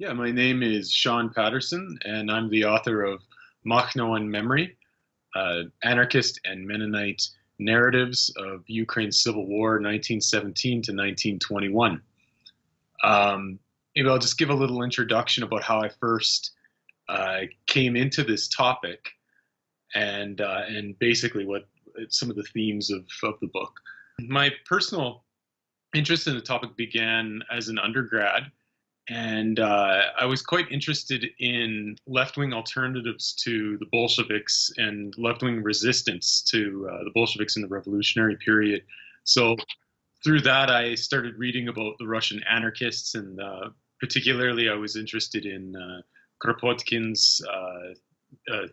Yeah, my name is Sean Patterson, and I'm the author of Makhno and Memory, Anarchist and Mennonite Narratives of Ukraine's Civil War, 1917 to 1921. Maybe I'll just give a little introduction about how I first came into this topic and basically what some of the themes of the book. My personal interest in the topic began as an undergrad. And I was quite interested in left-wing alternatives to the Bolsheviks and left-wing resistance to the Bolsheviks in the revolutionary period. So through that, I started reading about the Russian anarchists, and particularly I was interested in Kropotkin's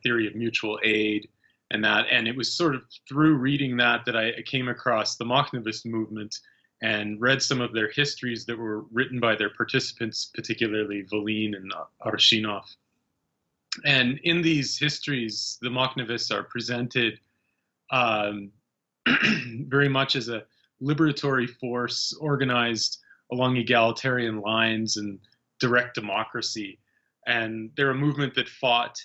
theory of mutual aid and that. And it was sort of through reading that I came across the Makhnovist movement and read some of their histories that were written by their participants, particularly Volin and Arashinov. And in these histories, the Makhnovists are presented very much as a liberatory force organized along egalitarian lines and direct democracy. And they're a movement that fought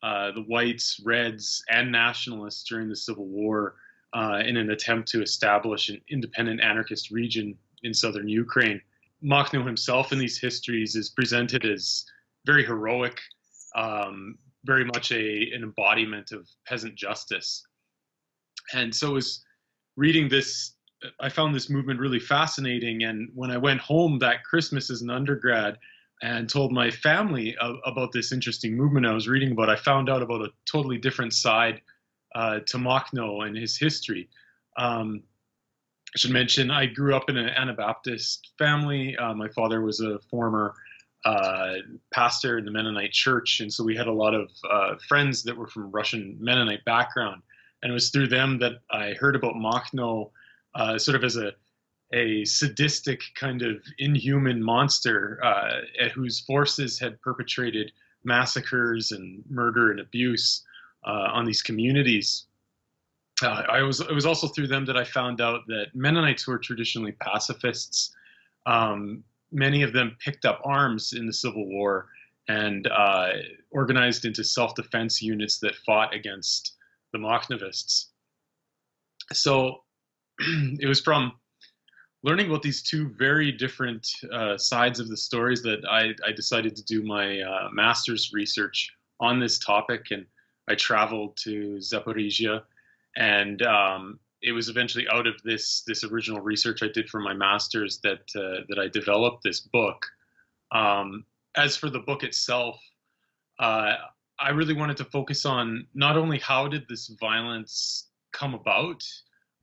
the whites, reds, and nationalists during the Civil War in an attempt to establish an independent anarchist region in southern Ukraine. Makhno himself in these histories is presented as very heroic, very much an embodiment of peasant justice. And so as reading this, I found this movement really fascinating. And when I went home that Christmas as an undergrad and told my family about this interesting movement I was reading about, I found out about a totally different side to Makhno and his history. I should mention I grew up in an Anabaptist family. My father was a former pastor in the Mennonite church, and so we had a lot of friends that were from Russian Mennonite background. And it was through them that I heard about Makhno sort of as a sadistic kind of inhuman monster whose forces had perpetrated massacres and murder and abuse on these communities. It was also through them that I found out that Mennonites were traditionally pacifists. Many of them picked up arms in the Civil War and organized into self-defense units that fought against the Makhnovists. So it was from learning about these two very different sides of the stories that I decided to do my master's research on this topic. And I traveled to Zaporizhzhia, and it was eventually out of this original research I did for my master's that I developed this book. As for the book itself, I really wanted to focus on not only how did this violence come about,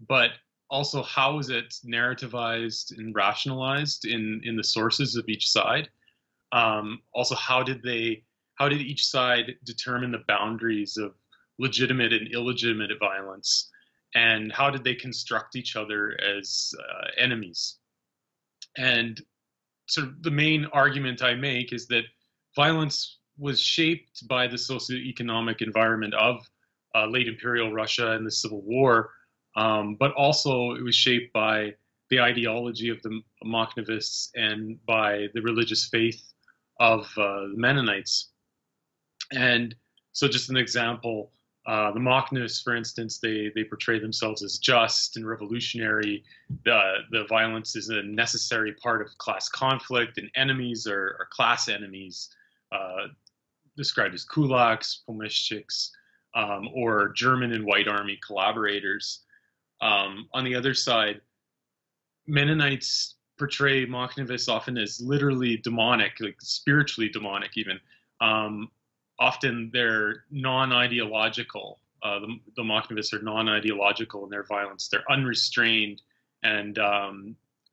but also how is it narrativized and rationalized in the sources of each side. Also, how did each side determine the boundaries of legitimate and illegitimate violence? And how did they construct each other as enemies? And sort of the main argument I make is that violence was shaped by the socio-economic environment of late Imperial Russia and the Civil War, but also it was shaped by the ideology of the Makhnovists and by the religious faith of the Mennonites. And so just an example, the Makhnovists, for instance, they portray themselves as just and revolutionary. The violence is a necessary part of class conflict, and enemies are class enemies, described as kulaks, pomeshchiks, or German and White Army collaborators. On the other side, Mennonites portray Makhnovists often as literally demonic, like spiritually demonic even. Often they're non-ideological. The Makhnovists are non-ideological in their violence. They're unrestrained, and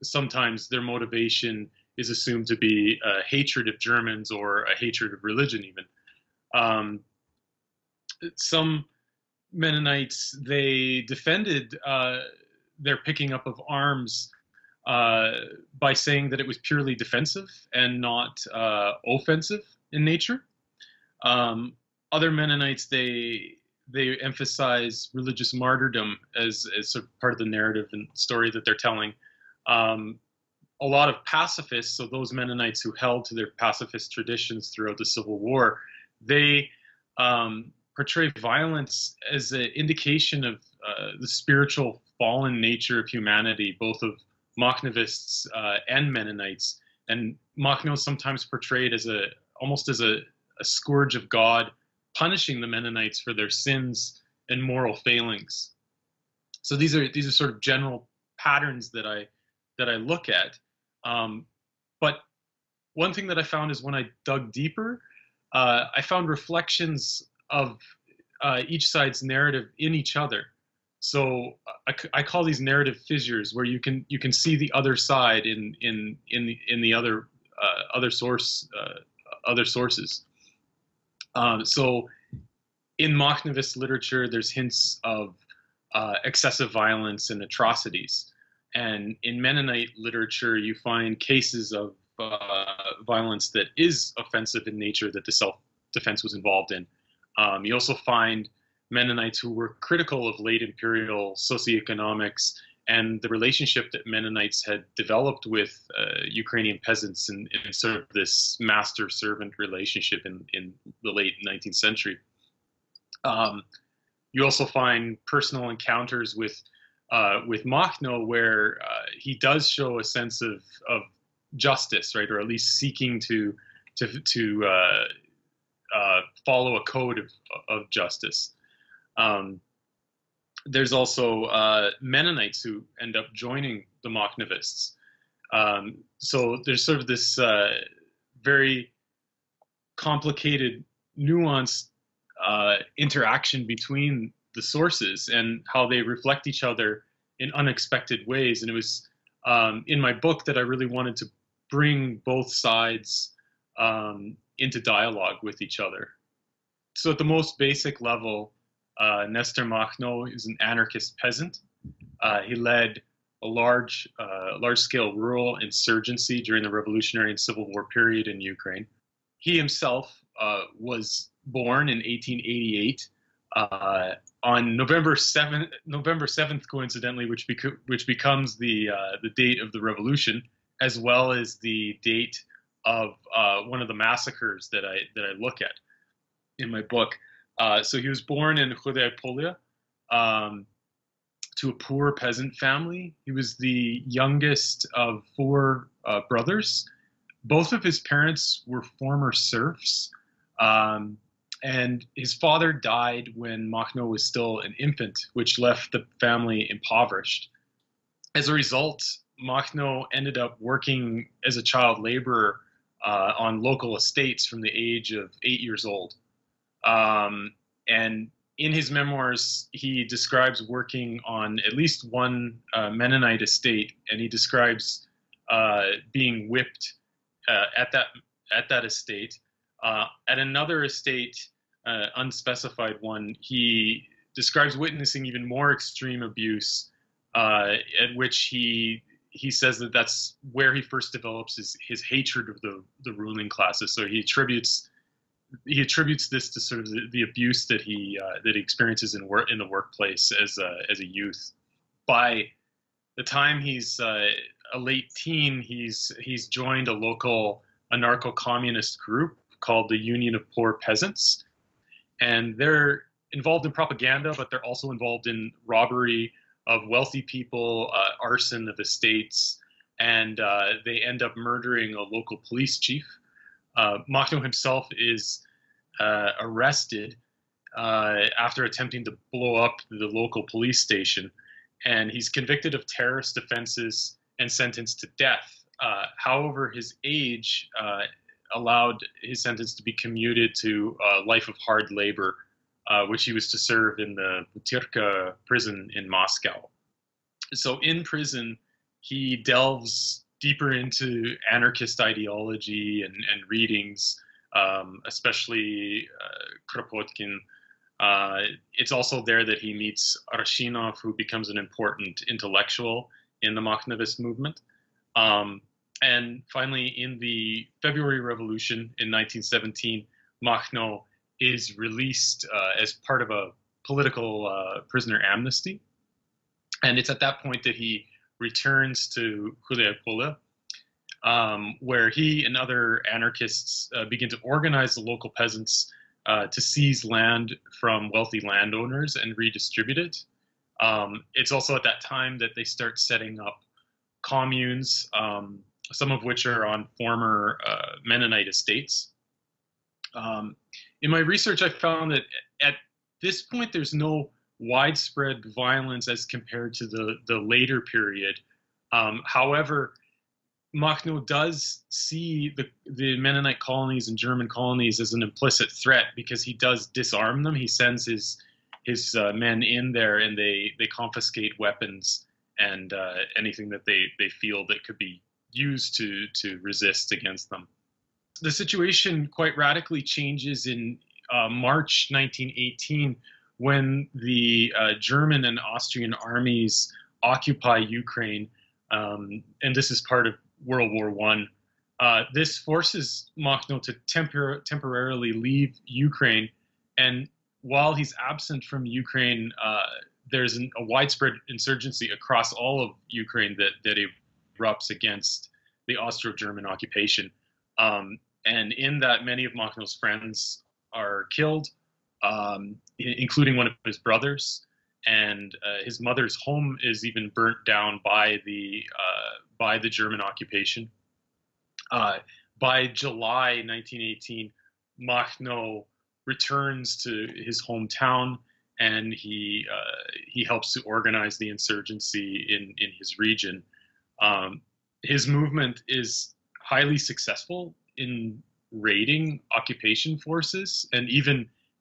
sometimes their motivation is assumed to be a hatred of Germans or a hatred of religion even. Some Mennonites, they defended their picking up of arms by saying that it was purely defensive and not offensive in nature. Other Mennonites, they emphasize religious martyrdom as sort of part of the narrative and story that they're telling. a lot of pacifists, so those Mennonites who held to their pacifist traditions throughout the Civil War, they portray violence as an indication of the spiritual fallen nature of humanity, both of Makhnovists and Mennonites. And Makhno is sometimes portrayed as almost as a scourge of God, punishing the Mennonites for their sins and moral failings. So these are sort of general patterns that I look at. But one thing that I found is when I dug deeper, I found reflections of each side's narrative in each other. So I call these narrative fissures, where you can see the other side in the other sources. So in Makhnovist literature, there's hints of excessive violence and atrocities, and in Mennonite literature, you find cases of violence that is offensive in nature that the self-defense was involved in. You also find Mennonites who were critical of late imperial socioeconomics and the relationship that Mennonites had developed with Ukrainian peasants in sort of this master-servant relationship in the late 19th century. You also find personal encounters with Makhno, where he does show a sense of justice, right, or at least seeking to follow a code of justice. There's also Mennonites who end up joining the Makhnovists. So there's sort of this very complicated, nuanced interaction between the sources and how they reflect each other in unexpected ways. And it was in my book that I really wanted to bring both sides into dialogue with each other. So at the most basic level, Nestor Makhno is an anarchist peasant. He led a large-scale rural insurgency during the Revolutionary and Civil War period in Ukraine. He himself was born in 1888 on November 7th, coincidentally, which becomes the date of the revolution, as well as the date of one of the massacres that I look at in my book. So he was born in Halyna to a poor peasant family. He was the youngest of four brothers. Both of his parents were former serfs, and his father died when Makhno was still an infant, which left the family impoverished. As a result, Makhno ended up working as a child laborer on local estates from the age of 8 years old. And in his memoirs, he describes working on at least one Mennonite estate, and he describes being whipped at that estate. At another estate, unspecified one, he describes witnessing even more extreme abuse, at which he says that that's where he first develops his hatred of the ruling classes. So he attributes this to sort of the abuse that he experiences in the workplace as a youth. By the time he's a late teen, he's joined a local anarcho-communist group called the Union of Poor Peasants, and they're involved in propaganda, but they're also involved in robbery of wealthy people, arson of estates, and they end up murdering a local police chief. Makhno himself is arrested after attempting to blow up the local police station, and he's convicted of terrorist offenses and sentenced to death. However, his age allowed his sentence to be commuted to a life of hard labor, which he was to serve in the Butyrka prison in Moscow. So in prison, he delves deeper into anarchist ideology and readings, especially Kropotkin. It's also there that he meets Arashinov, who becomes an important intellectual in the Makhnovist movement. And finally, in the February Revolution in 1917, Makhno is released as part of a political prisoner amnesty. And it's at that point that he returns to Halyna. where he and other anarchists begin to organize the local peasants to seize land from wealthy landowners and redistribute it. It's also at that time that they start setting up communes, some of which are on former Mennonite estates. In my research, I found that at this point, there's no widespread violence as compared to the later period. However, Makhno does see the Mennonite colonies and German colonies as an implicit threat because he does disarm them. He sends his men in there, and they confiscate weapons and anything that they feel that could be used to resist against them. The situation quite radically changes in March 1918 when the German and Austrian armies occupy Ukraine, and this is part of World War I. This forces Makhno to temporarily leave Ukraine, and while he's absent from Ukraine, there's a widespread insurgency across all of Ukraine that erupts against the Austro-German occupation. And in that, many of Makhno's friends are killed, including one of his brothers, and his mother's home is even burnt down by the German occupation. By July 1918, Makhno returns to his hometown, and he helps to organize the insurgency in his region. His movement is highly successful in raiding occupation forces, and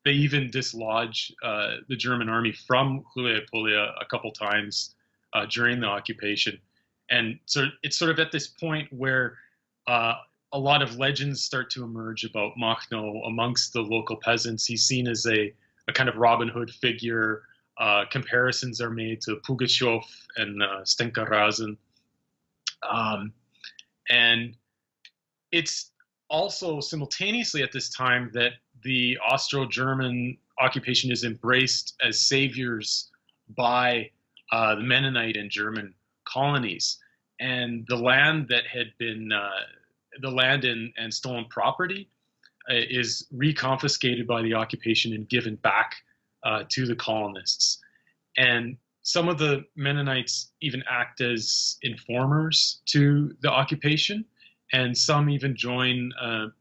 they even dislodge the German army from Hulepolia a couple times during the occupation. And so it's sort of at this point where a lot of legends start to emerge about Makhno amongst the local peasants. He's seen as a kind of Robin Hood figure. Comparisons are made to Pugachev and Stenka Razin. And it's also simultaneously at this time that the Austro-German occupation is embraced as saviors by the Mennonite and German colonies. And the land that had been, the land and stolen property is reconfiscated by the occupation and given back to the colonists. And some of the Mennonites even act as informers to the occupation, and some even join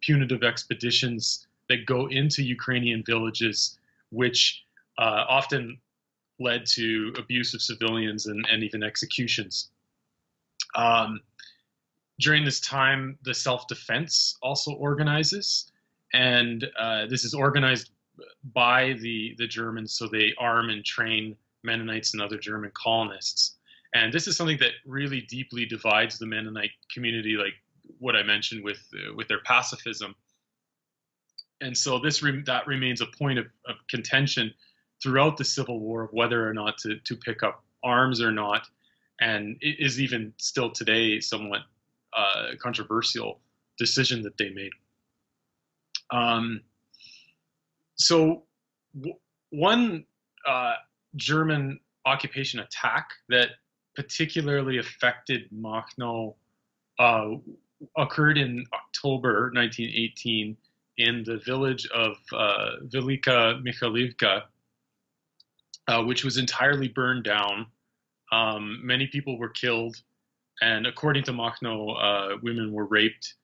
punitive expeditions that go into Ukrainian villages, which often led to abuse of civilians and even executions. During this time, the self-defense also organizes, and this is organized by the Germans, so they arm and train Mennonites and other German colonists. And this is something that really deeply divides the Mennonite community, like what I mentioned with their pacifism. And so that remains a point of contention throughout the Civil War of whether or not to pick up arms or not, and it is even still today somewhat controversial decision that they made. So one German occupation attack that particularly affected Makhno occurred in October 1918 in the village of Velika Mikhailivka, which was entirely burned down. Many people were killed, and according to Makhno, women were raped.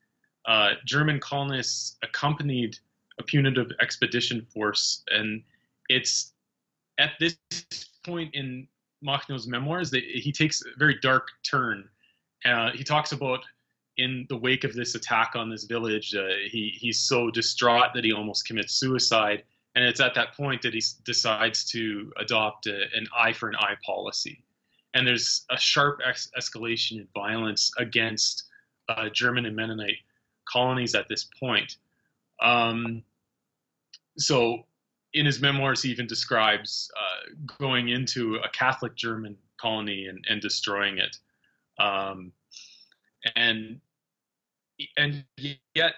German colonists accompanied a punitive expedition force, and it's at this point in Makhno's memoirs that he takes a very dark turn. He talks about in the wake of this attack on this village, he's so distraught that he almost commits suicide, and it's at that point that he decides to adopt an eye for an eye policy. And there's a sharp escalation in violence against German and Mennonite colonies at this point. So in his memoirs, he even describes going into a Catholic German colony and destroying it. And yet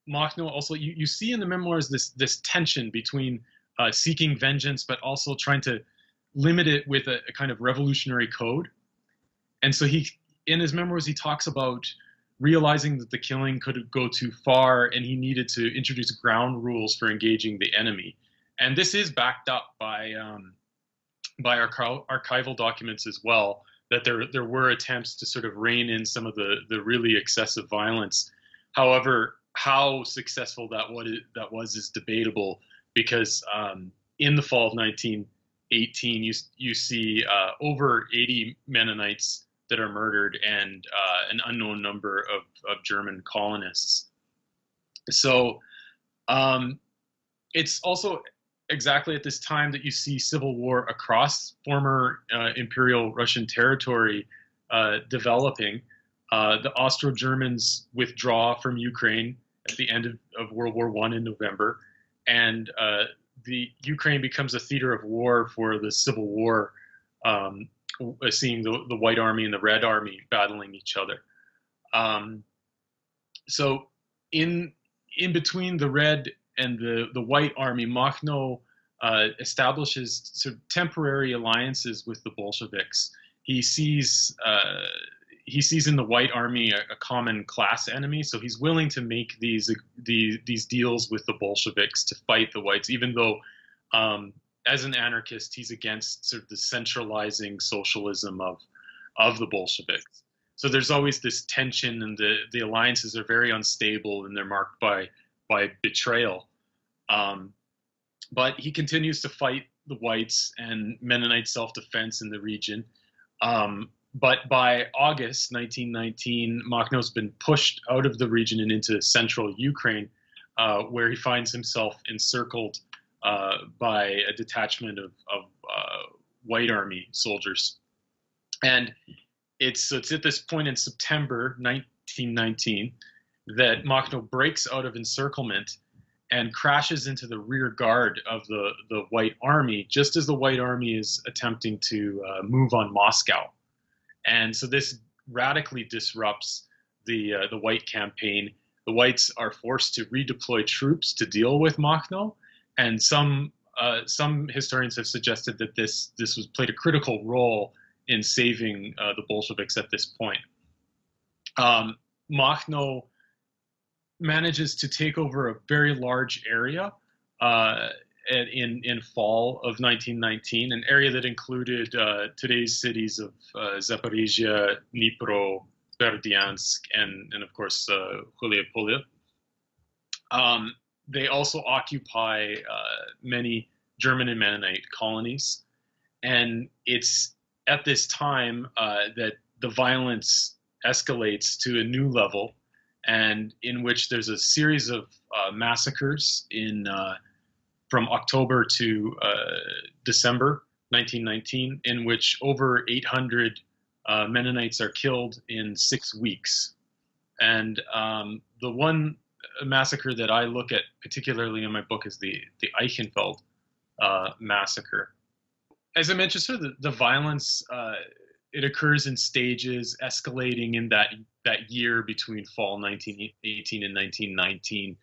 Makhno also, you see in the memoirs this tension between seeking vengeance, but also trying to limit it with a kind of revolutionary code. And so in his memoirs, he talks about realizing that the killing could go too far, and he needed to introduce ground rules for engaging the enemy. And this is backed up by archival documents as well, that there were attempts to sort of rein in some of the really excessive violence. However, how successful that was is debatable, because in the fall of 1918, you see over 80 Mennonites that are murdered, and an unknown number of German colonists. So it's also exactly at this time that you see civil war across former Imperial Russian territory developing. The Austro-Germans withdraw from Ukraine at the end of World War I in November, and the Ukraine becomes a theater of war for the civil war, seeing the White Army and the Red Army battling each other. So in between the Red and the White Army, Makhno establishes sort of temporary alliances with the Bolsheviks. He sees in the White Army a common class enemy, so he's willing to make these deals with the Bolsheviks to fight the Whites, even though as an anarchist he's against sort of the centralizing socialism of the Bolsheviks. So there's always this tension, and the alliances are very unstable, and they're marked by betrayal. But he continues to fight the Whites and Mennonite self-defense in the region. But by August 1919, Makhno's been pushed out of the region and into central Ukraine, where he finds himself encircled by a detachment of White Army soldiers. And it's at this point in September 1919 that Makhno breaks out of encirclement and crashes into the rear guard of the White Army, just as the White Army is attempting to move on Moscow. And so this radically disrupts the White campaign. The Whites are forced to redeploy troops to deal with Makhno, and some historians have suggested that this was played a critical role in saving the Bolsheviks at this point. Makhno manages to take over a very large area in fall of 1919, an area that included today's cities of Zaporizhzhia, Dnipro, Berdyansk, and of course Halyna. They also occupy many German and Mennonite colonies, and it's at this time that the violence escalates to a new level, and in which there's a series of massacres from October to December 1919, in which over 800 Mennonites are killed in 6 weeks. And the one massacre that I look at particularly in my book is the Eichenfeld massacre. As I mentioned, sort of the violence, it occurs in stages, escalating in that year between fall 1918 and 1919.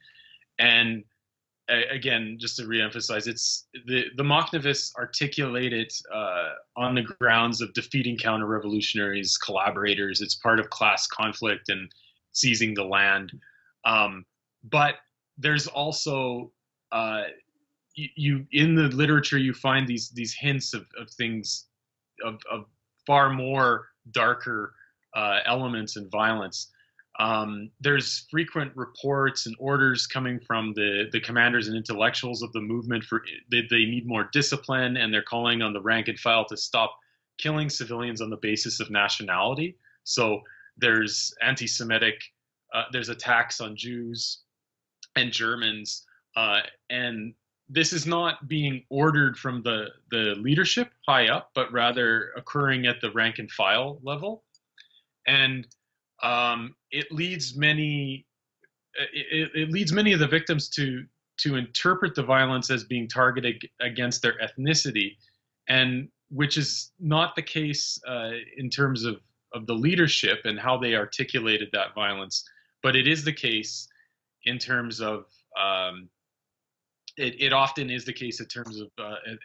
And again, just to reemphasize, it's the Makhnovists articulate it on the grounds of defeating counter-revolutionaries, collaborators. It's part of class conflict and seizing the land. But there's also in the literature you find these hints of things of far more darker elements and violence. There's frequent reports and orders coming from the commanders and intellectuals of the movement for they need more discipline, and they're calling on the rank and file to stop killing civilians on the basis of nationality. So there's anti-Semitic, there's attacks on Jews and Germans, and this is not being ordered from the leadership high up, but rather occurring at the rank and file level. And it leads many of the victims to interpret the violence as being targeted against their ethnicity, and which is not the case in terms of the leadership and how they articulated that violence, but it is the case in terms of it often is the case in terms of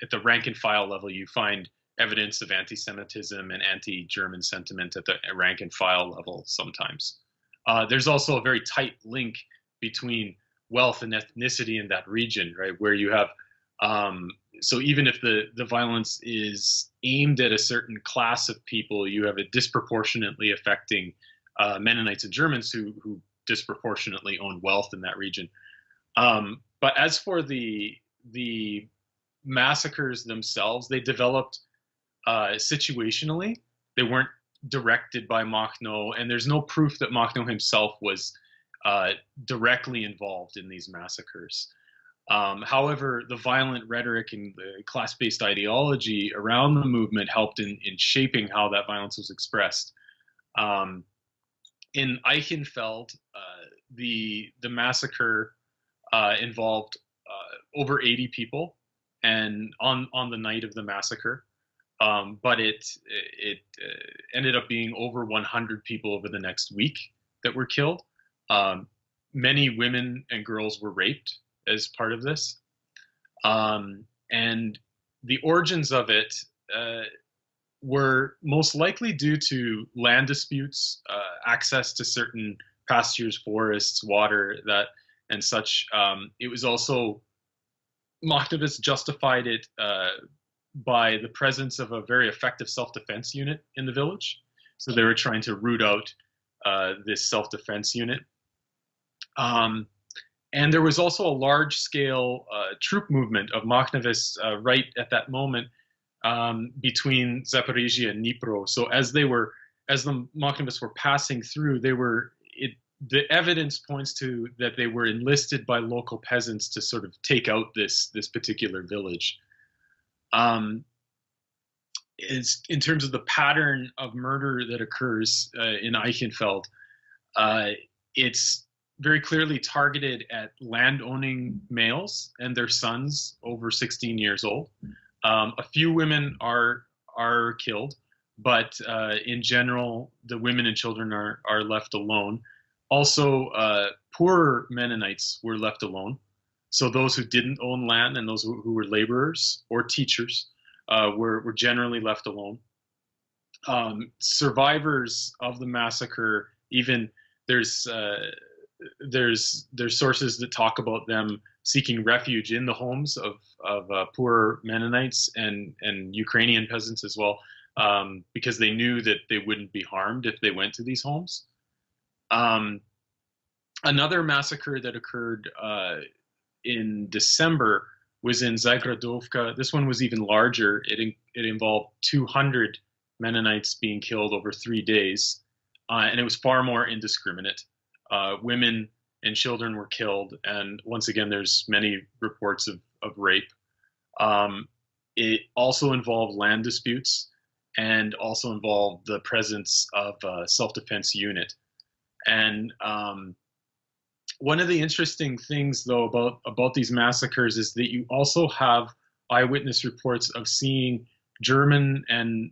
at the rank and file level. You find evidence of anti-Semitism and anti-German sentiment at the rank and file level sometimes. There's also a very tight link between wealth and ethnicity in that region, right? Where you have, so even if the violence is aimed at a certain class of people, you have it disproportionately affecting Mennonites and Germans who disproportionately own wealth in that region. But as for the massacres themselves, they developed situationally. They weren't directed by Makhno, and there's no proof that Makhno himself was directly involved in these massacres. However, the violent rhetoric and the class-based ideology around the movement helped in shaping how that violence was expressed. In Eichenfeld, the massacre involved over 80 people, and on the night of the massacre, but it ended up being over 100 people over the next week that were killed. Many women and girls were raped as part of this, and the origins of it were most likely due to land disputes, access to certain pastures, forests, water, and such. It was also, Makhnovists justified it by the presence of a very effective self-defense unit in the village. So they were trying to root out this self-defense unit. And there was also a large-scale troop movement of Makhnovists right at that moment between Zaporizhzhia and Dnipro. So as the Makhnovists were passing through, the evidence points to that they were enlisted by local peasants to sort of take out this particular village. In terms of the pattern of murder that occurs in Eichenfeld, it's very clearly targeted at land-owning males and their sons over 16 years old. A few women are killed, but in general, the women and children are left alone. Also, poorer Mennonites were left alone. So those who didn't own land and those who were laborers or teachers were generally left alone. Survivors of the massacre, even there's sources that talk about them seeking refuge in the homes of poor Mennonites and Ukrainian peasants as well, because they knew that they wouldn't be harmed if they went to these homes. Another massacre that occurred in December was in Zagradovka. This one was even larger. It involved 200 Mennonites being killed over 3 days, and it was far more indiscriminate. Women and children were killed, and once again, there's many reports of rape. It also involved land disputes and also involved the presence of a self-defense unit. And one of the interesting things, though, about these massacres is that you also have eyewitness reports of seeing German and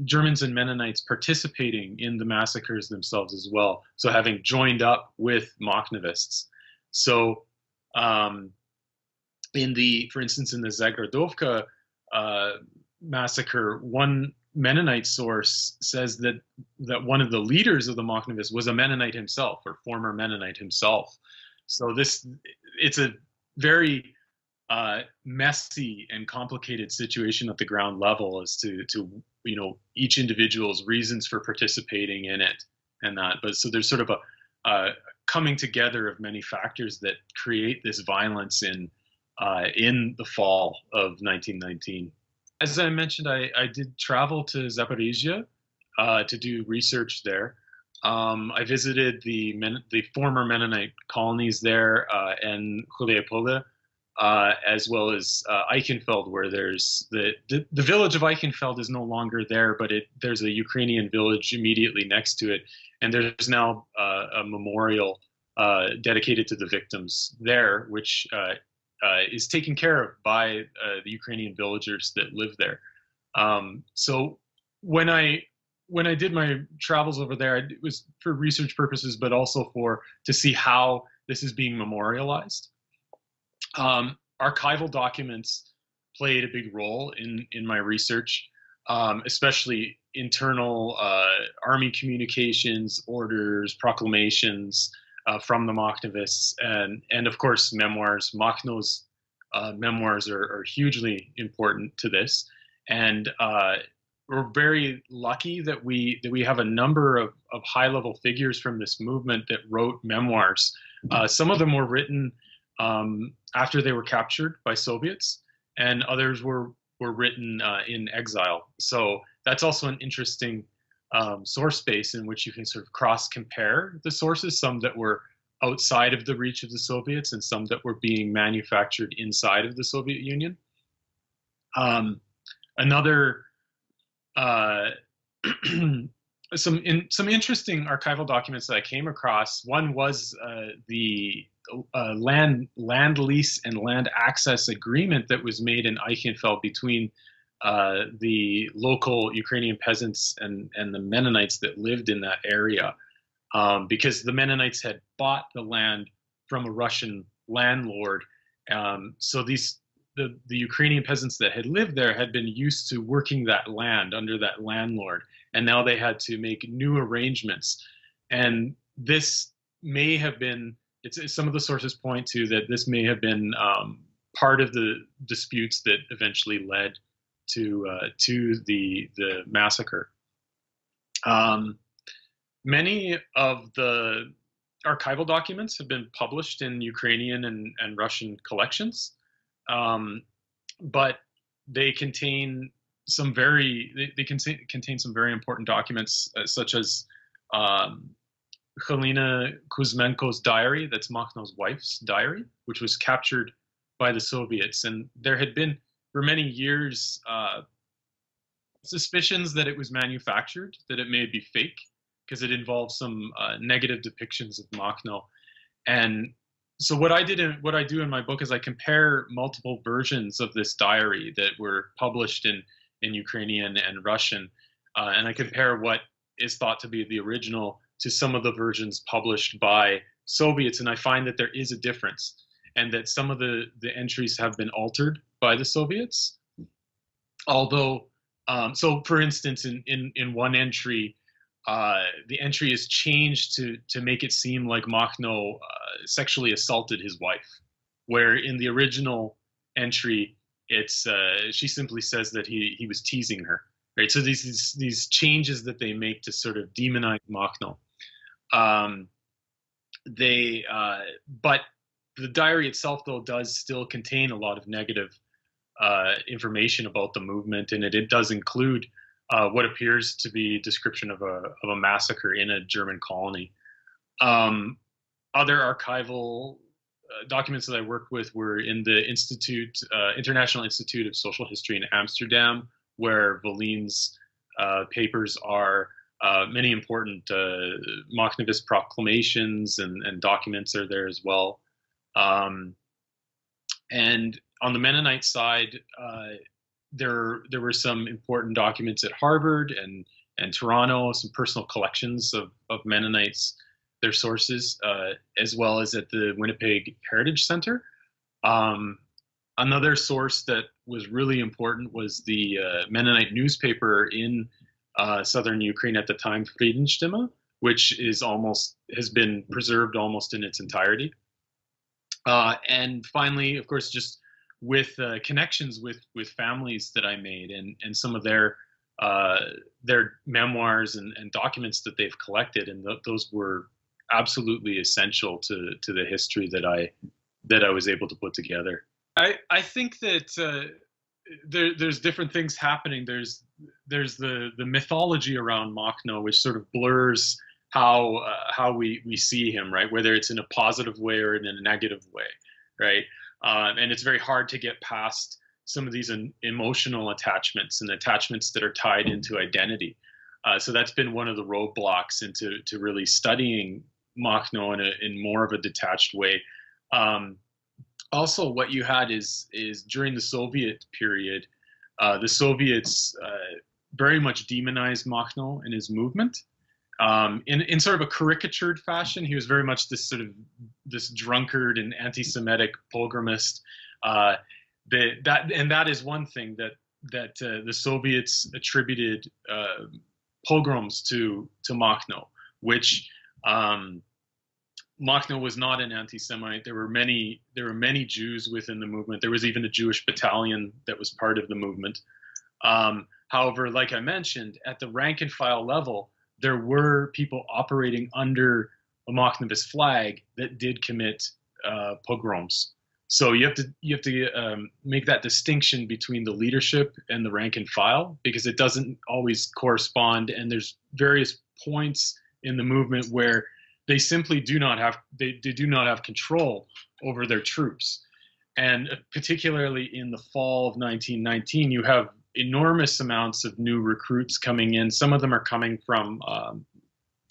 Germans and Mennonites participating in the massacres themselves as well. So having joined up with Makhnovists. So for instance, in the Zagradovka massacre, one Mennonite source says that one of the leaders of the Makhnovists was a Mennonite himself, or former Mennonite himself. So it's a very messy and complicated situation at the ground level as to each individual's reasons for participating in it and that. But so there's sort of a coming together of many factors that create this violence in the fall of 1919. As I mentioned, I did travel to Zaporizhzhia to do research there. I visited the former Mennonite colonies there and Huleapole, as well as Eichenfeld, where there's the village of Eichenfeld is no longer there, but there's a Ukrainian village immediately next to it, and there's now a memorial dedicated to the victims there, which is taken care of by the Ukrainian villagers that live there. So when I did my travels over there, it was for research purposes, but also to see how this is being memorialized. Archival documents played a big role in my research, especially internal army communications, orders, proclamations from the Makhnovists, and of course memoirs. Makhno's memoirs are hugely important to this, and we're very lucky that we have a number of high-level figures from this movement that wrote memoirs. Some of them were written after they were captured by Soviets, and others were written in exile. So that's also an interesting source space in which you can sort of cross-compare the sources, some that were outside of the reach of the Soviets and some that were being manufactured inside of the Soviet Union. Another some interesting archival documents that I came across. One was the land lease and land access agreement that was made in Eichenfeld between the local Ukrainian peasants and the Mennonites that lived in that area, because the Mennonites had bought the land from a Russian landlord. So the Ukrainian peasants that had lived there had been used to working that land under that landlord, and now they had to make new arrangements. And this may have been, some of the sources point to that this may have been part of the disputes that eventually led to the massacre. Many of the archival documents have been published in Ukrainian and Russian collections. But they contain some very contain some very important documents, such as Halyna Kuzmenko's diary, that's Makhno's wife's diary, which was captured by the Soviets. And there had been for many years suspicions that it was manufactured, that it may be fake, because it involved some negative depictions of Makhno. And so what I do in my book is I compare multiple versions of this diary that were published in Ukrainian and Russian, and I compare what is thought to be the original to some of the versions published by Soviets, and I find that there is a difference, and that some of the entries have been altered by the Soviets. Although, so for instance, in one entry, the entry is changed to make it seem like Makhno sexually assaulted his wife, where in the original entry, it's she simply says that he was teasing her. Right. So these changes that they make to sort of demonize Makhno. But the diary itself, though, does still contain a lot of negative information about the movement, and it does include what appears to be a description of a massacre in a German colony. Other archival documents that I worked with were in the International Institute of Social History in Amsterdam, where Voleen's papers are. Many important Makhnovist proclamations and documents are there as well. And on the Mennonite side, there were some important documents at Harvard and Toronto, some personal collections of Mennonites, their sources, as well as at the Winnipeg Heritage Center. Another source that was really important was the Mennonite newspaper in southern Ukraine at the time, Friedenstimme, which has been preserved almost in its entirety. And finally, of course, just with connections with families that I made and some of their memoirs and documents that they've collected, and those were absolutely essential to the history that I was able to put together. I think that there's different things happening. There's the mythology around Makhno, which sort of blurs how we see him, right? Whether it's in a positive way or in a negative way, right? And it's very hard to get past some of these emotional attachments and attachments that are tied into identity. So that's been one of the roadblocks into really studying Makhno in more of a detached way. Also, what you had is during the Soviet period, the Soviets very much demonized Makhno and his movement. In sort of a caricatured fashion. He was very much this drunkard and anti-Semitic pogromist. That is one thing the Soviets attributed pogroms to Makhno, which Makhno was not an anti-Semite. There were many Jews within the movement. There was even a Jewish battalion that was part of the movement. However, like I mentioned, at the rank and file level, there were people operating under a Makhnovist flag that did commit pogroms. So you have to make that distinction between the leadership and the rank and file, because it doesn't always correspond. And there's various points in the movement where they simply do not have control over their troops. And particularly in the fall of 1919, you have enormous amounts of new recruits coming in. Some of them are coming from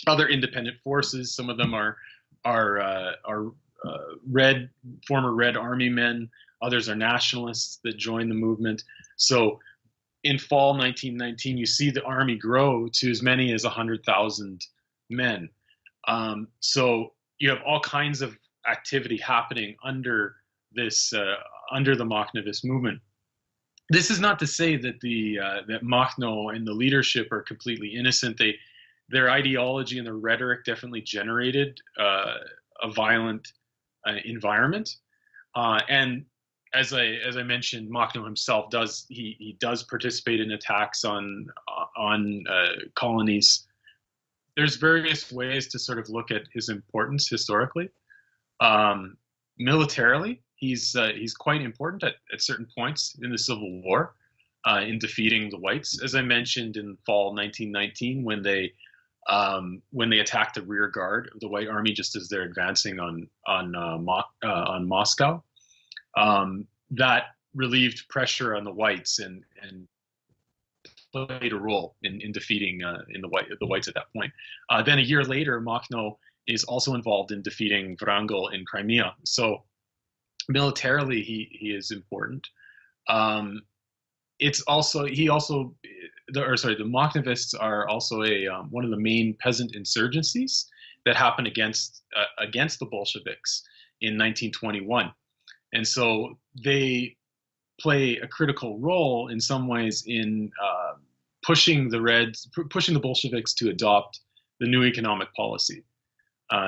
other independent forces. Some of them are former Red Army men. Others are nationalists that join the movement. So in fall 1919, you see the army grow to as many as 100,000 men. So you have all kinds of activity happening under this, under the Makhnovist movement. This is not to say that that Makhno and the leadership are completely innocent. Their ideology and their rhetoric definitely generated a violent environment. And as I mentioned, Makhno himself does participate in attacks on colonies. There's various ways to sort of look at his importance historically. Militarily, he's quite important at certain points in the Civil War, in defeating the whites, as I mentioned in fall 1919 when they attacked the rear guard of the White Army just as they're advancing on Moscow. That relieved pressure on the whites and played a role in defeating the whites at that point. Then a year later, Makhno is also involved in defeating Wrangel in Crimea. So militarily, he is important. It's also the Makhnovists are also one of the main peasant insurgencies that happened against the Bolsheviks in 1921, and so they play a critical role in some ways in pushing the Bolsheviks to adopt the new economic policy.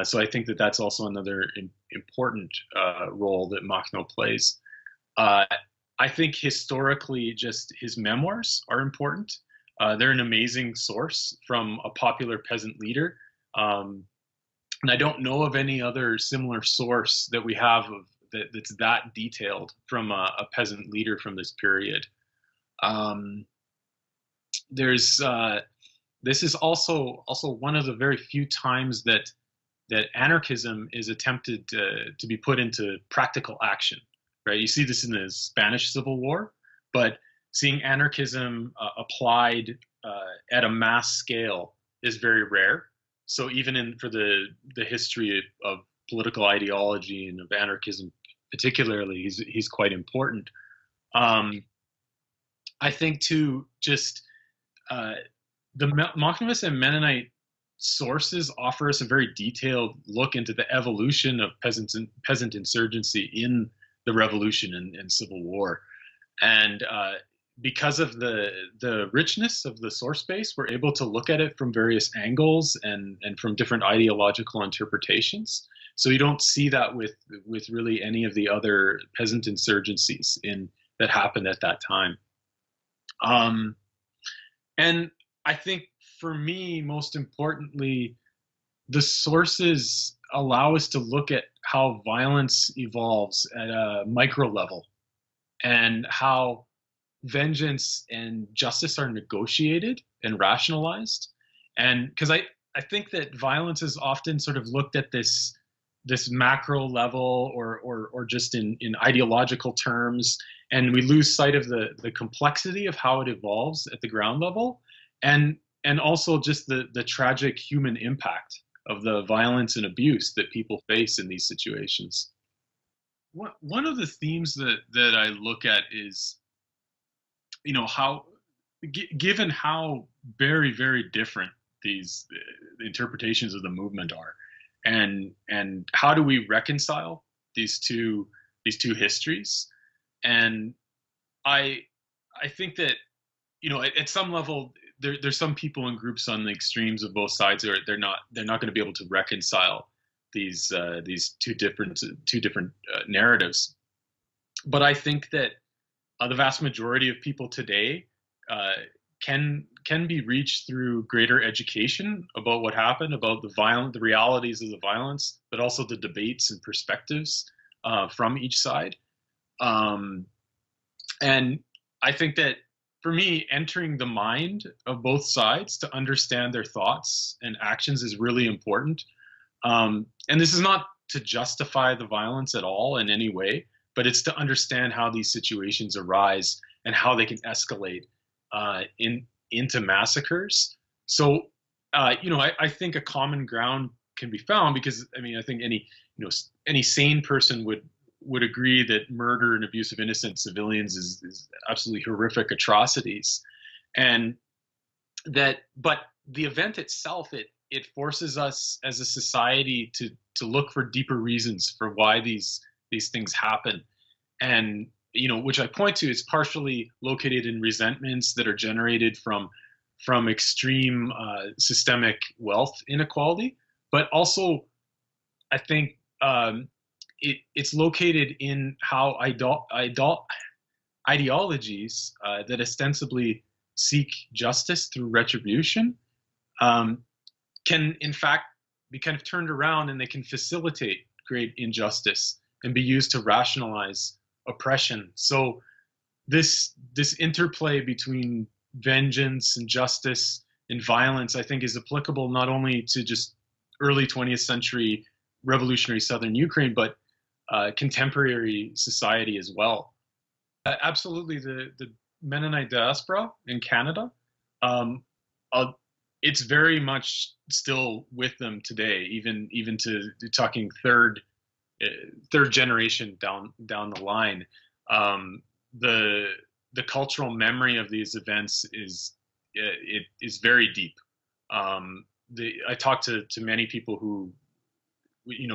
So I think that that's also another important role that Makhno plays. I think historically, just his memoirs are important. They're an amazing source from a popular peasant leader. And I don't know of any other similar source that we have that's that detailed from a peasant leader from this period. This is also one of the very few times that anarchism is attempted to be put into practical action. Right? You see this in the Spanish Civil War, but seeing anarchism applied at a mass scale is very rare. So even for the history of political ideology and of anarchism particularly, he's quite important. I think too, just the Makhnovists and Mennonite sources offer us a very detailed look into the evolution of peasant insurgency in the revolution and civil war, and because of the richness of the source base, we're able to look at it from various angles and from different ideological interpretations. So you don't see that with really any of the other peasant insurgencies that happened at that time. And I think for me, most importantly, the sources allow us to look at how violence evolves at a micro level and how vengeance and justice are negotiated and rationalized. And because I think that violence is often sort of looked at this macro level or just in ideological terms, and we lose sight of the complexity of how it evolves at the ground level, and also just the tragic human impact of the violence and abuse that people face in these situations. One of the themes that I look at is, how, given how very, very different these interpretations of the movement are, and how do we reconcile these two histories? And I I think that, at some level, there's some people and groups on the extremes of both sides where they're not going to be able to reconcile these two different narratives. But I think that the vast majority of people today can be reached through greater education about what happened, about the realities of the violence, but also the debates and perspectives from each side. And I think that for me, entering the mind of both sides to understand their thoughts and actions is really important. And this is not to justify the violence at all in any way, but it's to understand how these situations arise and how they can escalate into massacres. So, I think a common ground can be found because, I think any sane person would agree that murder and abuse of innocent civilians is absolutely horrific atrocities, but the event itself, it forces us as a society to look for deeper reasons for why these things happen, and which I point to is partially located in resentments that are generated from extreme systemic wealth inequality, but also I think it's located in how ideologies that ostensibly seek justice through retribution can in fact be kind of turned around, and they can facilitate great injustice and be used to rationalize oppression. So this interplay between vengeance and justice and violence, I think, is applicable not only to just early 20th century revolutionary southern Ukraine, but contemporary society as well. Absolutely, the Mennonite diaspora in Canada, it's very much still with them today, even to talking third generation down the line. The cultural memory of these events is very deep. I talked to many people who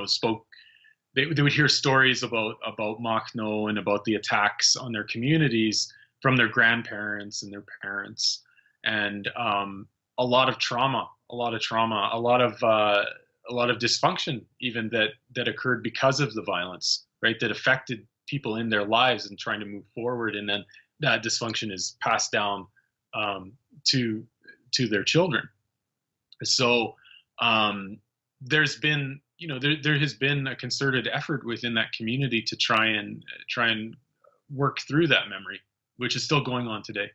spoke. They would hear stories about Makhno and about the attacks on their communities from their grandparents and their parents, and a lot of trauma, a lot of dysfunction even that occurred because of the violence, right? That affected people in their lives and trying to move forward, and then that dysfunction is passed down to their children. So there's been there has been a concerted effort within that community to try and work through that memory, which is still going on today.